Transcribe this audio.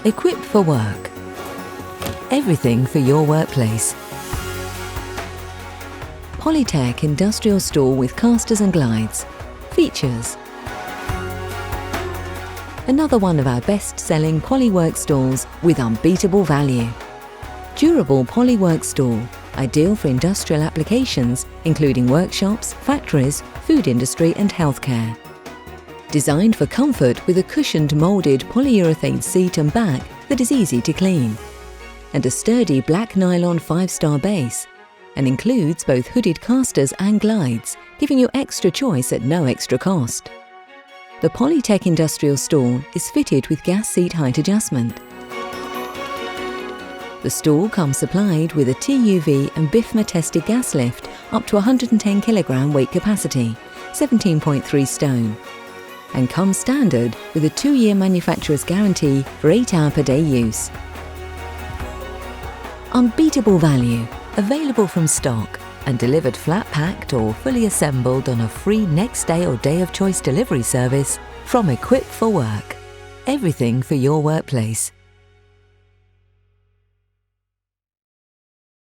Equipped for work. Everything for your workplace. PolyTek Industrial Stool with casters and glides. Features. Another one of our best-selling polywork stools with unbeatable value. Durable polywork stool, ideal for industrial applications including workshops, factories, food industry and healthcare. Designed for comfort with a cushioned moulded polyurethane seat and back that is easy to clean. And a sturdy black nylon 5-star base, and includes both hooded casters and glides, giving you extra choice at no extra cost. The PolyTek Industrial Stool is fitted with gas seat height adjustment. The stool comes supplied with a TUV and BIFMA tested gas lift up to 110 kg weight capacity, 17.3 stone, and comes standard with a 2-year manufacturer's guarantee for 8-hour per day use. Unbeatable value, available from stock and delivered flat packed or fully assembled on a free next day or day of choice delivery service from Equipped for Work. Everything for your workplace.